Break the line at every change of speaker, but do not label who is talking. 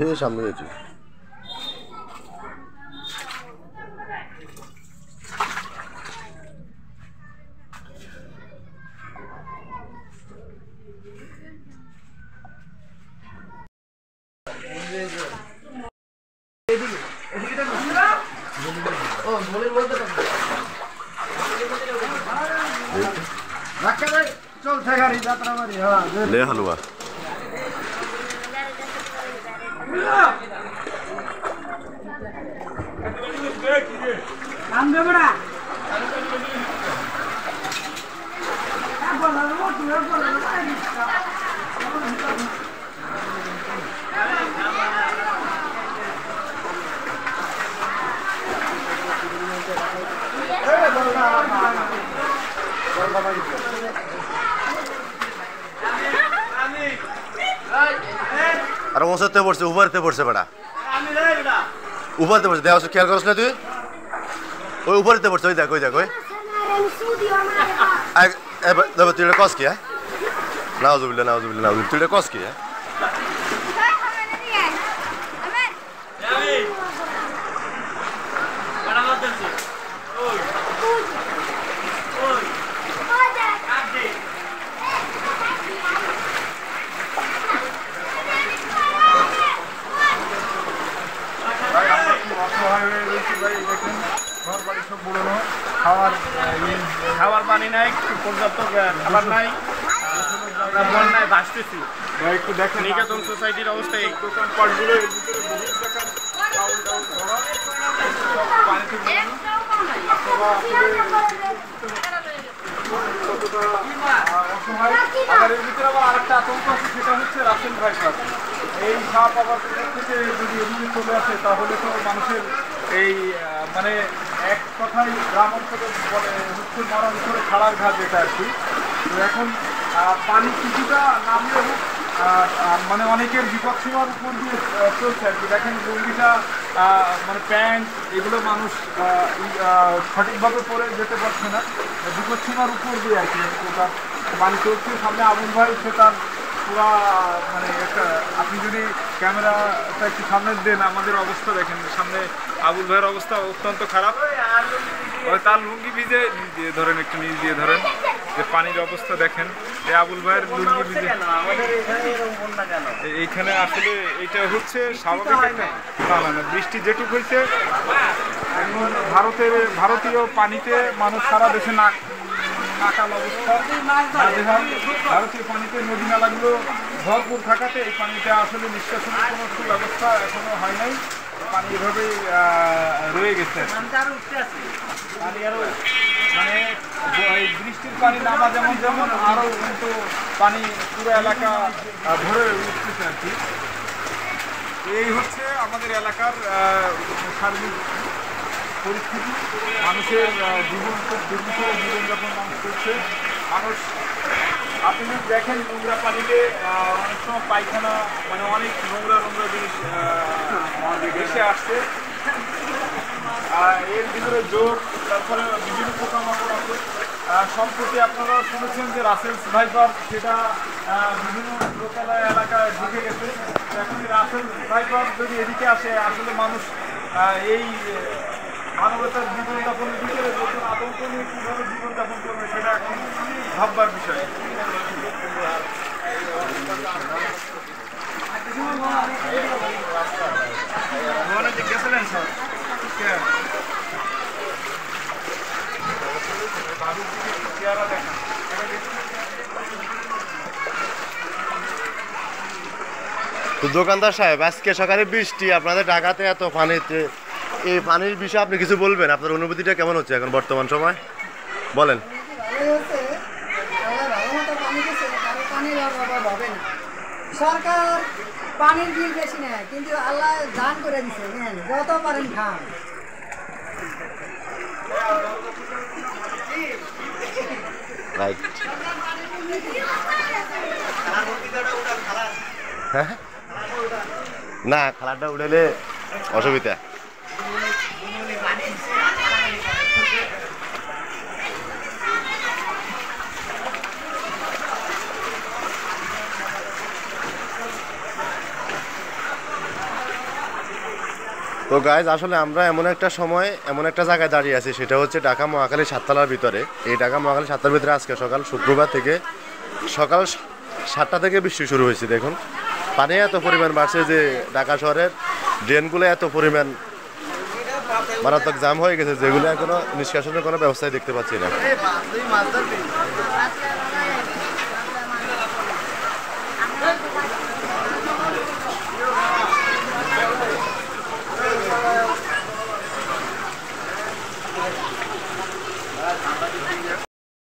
এই সামনে গেছি ले हलवा अरे वो सत्य पड़ছে উপরেতে পড়ছে বড়া উপরেতে পড়ছে দেখ খেয়াল করছ না তুই ওই উপরেতে পড়ছে ওই দেখ ওই এবার তুই কস কি হ্যাঁ নাউজুবিল্লাহ তুই কস কি হ্যাঁ
খাবার পানি নাই পর্যাপ্ত খাবার নাই বন্যায় ভাসতেছি একটু দেখেন নিকেতন সোসাইটির অবস্থা এই দোকানপাটগুলো এর ভিতরে বহুত টাকা আবার এর ভিতরে আবার আরেকটা আতঙ্ক আছে সেটা হচ্ছে রাসেল ভাইরাস এই সাপ আবার থেকে যদি এদিকে চলে আসে তাহলে তো মানুষের এই মানে এক কথাই গ্রাম অঞ্চলে বলে হচ্ছে মরার উপরে খাড়ার ঘা যেটা আর কি তো এখন পানি কিছুটা নামলে হোক মানে অনেকের বিপদসীমার উপর দিয়ে চলছে আর কি দেখেন লুঙ্গিটা মানে প্যান্ট এগুলো মানুষ সঠিকভাবে পরে যেতে পারছে না বিপদসীমার উপর দিয়ে আর কি তার পানি চলছে সামনে আবুল ভাই সে তার পুরা মানে একটা আপনি যদি ক্যামেরাটা একটু সামনে দেন আমাদের অবস্থা দেখেন সামনে আবুল ভাইয়ের অবস্থা অত্যন্ত খারাপ তার লুঙ্গি ভিজে নিচ দিয়ে ধরেন একটু নিচ দিয়ে ধরেন যে পানির অবস্থা দেখেন এই আবুল ভাইয়ের লুঙ্গি ভিজে এইখানে আসলে এটা হচ্ছে স্বাভাবিক না বৃষ্টি যেটুক হয়েছে এখন ভারতীয় পানিতে মানুষ সারা দেশে নাকাল অবস্থা ভারতীয় পানিতে নদী নালাগুলো ভরপুর থাকাতে এই পানিতে আসলে নিষ্কাশনের কোনো সুব্যবস্থা এখনো হয় নাই পানি এভাবেই রয়ে গেছে পানি আরও মানে এই বৃষ্টির পানি নামা যেমন আরও কিন্তু পানি পুরো এলাকা ভরে উঠতেছে আর কি এই হচ্ছে আমাদের এলাকার সার্বিক পরিস্থিতি মানুষের জীবন খুব দুর্বিষহ জীবনযাপন মানুষ করছে মানুষ আপনি যদি দেখেন নোংরা পানিতে অনেক সময় পায়খানা মানে অনেক নোংরা জিনিস ভেসে আসছে এর ভিতরে যোগ তারপরে বিভিন্ন পোকামাকড় আছে সম্প্রতি আপনারা শুনেছেন যে রাসেলস ভাইপার সেটা বিভিন্ন লোকালয় এলাকায় ঢুকে গেছে এখন রাসেলস ভাইপার যদি এদিকে আসে আসলে মানুষ এই মানবতার জীবনযাপনের ভিতরে নতুন আতঙ্ক নিয়ে কীভাবে জীবনযাপন করবে সেটা এখন ভাববার বিষয় গেছিলেন স্যার
তো দোকানদার সাহেব আজকে সকালে বৃষ্টি আপনাদের ঢাকাতে এত পানিতে এই পানির বিষয়ে আপনি কিছু বলবেন আপনার অনুভূতিটা কেমন হচ্ছে এখন বর্তমান সময় বলেন
সরকার পানির বিল বেশি নেয় কিন্তু আল্লাহ দান করে দিচ্ছে যত পারেন খান
রাইট হ্যাঁ না, খালারটা উঠেলে অসুবিধা। তো গাইজ আসলে আমরা এমন একটা সময় এমন একটা জায়গায় দাঁড়িয়ে আছি, সেটা হচ্ছে ঢাকা মহাখালী সাততলার ভিতরে। এই ঢাকা মহাখালী সাতটার ভিতরে আজকে সকাল শুক্রবার থেকে সকাল 7টা থেকে বৃষ্টি শুরু হয়েছে। দেখুন পানি এত পরিমাণ বাড়ছে যে ঢাকা শহরের ড্রেনগুলো এত পরিমাণ মারাত্মক জাম হয়ে গেছে, যেগুলো এখনো নিষ্কাশনের কোনো ব্যবস্থাই দেখতে পাচ্ছি না।